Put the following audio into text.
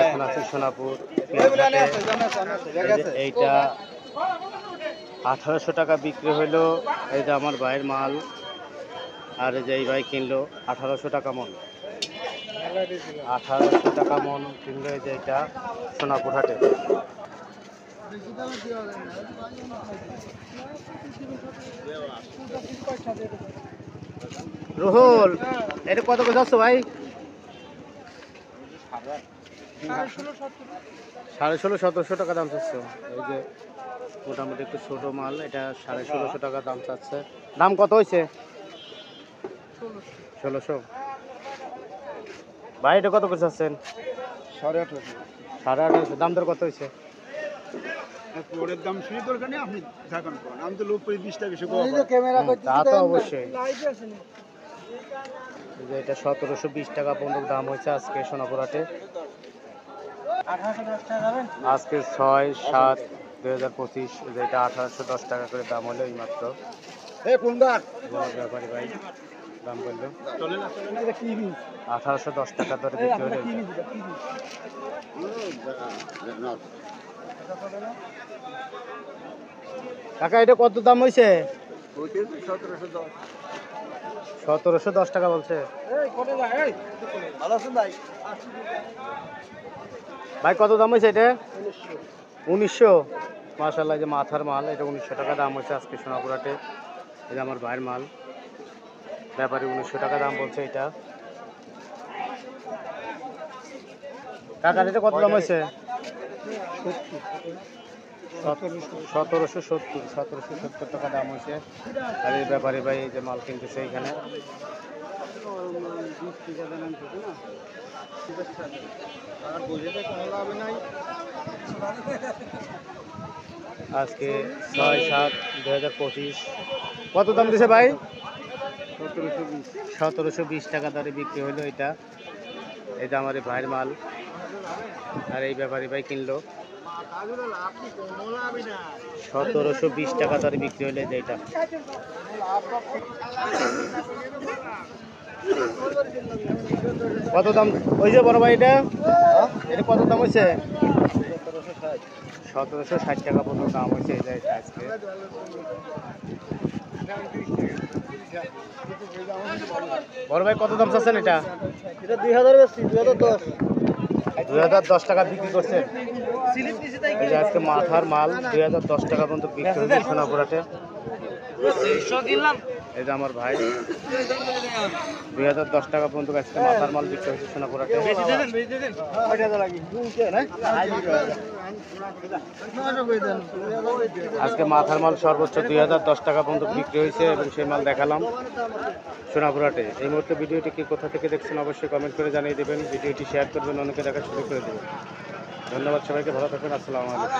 এখন আছি সোনাপুর। এইটা 1800 টাকা বিক্রি হইলো। এই যে আমার ভাইয়ের মাল, আর এই যে এই ভাই কিনলো 1800 টাকা মন। 1800 টাকা মন কিনলো এই যে এটা সোনাপুর হাটে। রুহুল, এটা কত করে যাচ্ছ ভাই? 16,500-1700 টাকা দাম চাচ্ছে। এই যে মোটামুটি একটু ছোট মাল, এটা 1650 টাকা দাম চাচ্ছে। দাম কত হয়েছে? 1600। ভাই এটা কত করে চাচ্ছেন? 1850। দাম দর কত হয়েছে? ওরের দাম শুনে দরকার নেই, আপনি থাকুন করেন। আমি তো লোক করে 20 টাকা বেশি তা তো অবশ্যই। এটা 1720 টাকা পর্যন্ত দাম হয়েছে আজকে সোনাপুর হাটে। আজকে 6/7/2025। যেটা 1810 টাকা করে দাম হলো এই মাত্র। ব্যাপারী ভাই দাম বললো 1810 টাকা ধরে বিক্রি হলো। কাকা এটা কত দাম হয়েছে? 1710 টাকা বলছে। ভাই কত দাম হয়েছে এটা? 1900। মাশাআল্লাহ, যে মাথার মাল, এটা 1900 টাকা দাম হয়েছে আজকে সোনাপুর হাটে। এটা আমার ভাইয়ের মাল, ব্যাপারী 1900 টাকা দাম বলছে এটা। কাকার এটা কত দাম হয়েছে? 1770 টাকা দাম হয়েছে। আর এই ব্যাপারী ভাই এই যে মাল কিনতেছে এইখানে। আজকে 6/7/2025। কত দাম দিছে ভাই? 1720 টাকা দরে বিক্রি হইলো এটা। এটা আমার এই ভাইয়ের মাল, আর এই ব্যাপারী ভাই কিনলো 1720 টাকা দরে বিক্রি হইলো এটা। কত দাম ওই যে বড় ভাই এটা? এটা কত দাম হয়েছে? 1760 টাকা পর্যন্ত দাম হয়েছে এটা আজকে। বড় ভাই কত দাম চাচ্ছেন এটা? 2010 টাকা বিক্রি করছেন। এই যে আজকে মাথার মাল 2010 টাকা পর্যন্ত বিক্রি হয়েছে সোনাপুর হাটে। এই যে আমার ভাই 2010 টাকা পর্যন্ত আজকে মাথার মাল বিক্রি হয়েছে সোনাপুর হাটে। আজকে মাথার মাল সর্বোচ্চ 2010 টাকা পর্যন্ত বিক্রি হয়েছে এবং সেই মাল দেখালাম সোনাপুর হাটে। এই মুহূর্তে ভিডিওটি কি কোথা থেকে দেখছেন অবশ্যই কমেন্ট করে জানিয়ে দেবেন। ভিডিওটি শেয়ার করবেন, অনেকে দেখার সুযোগ করে দেবেন। ধন্যবাদ সবাইকে, ভালো থাকবেন। আসসালামু আলাইকুম।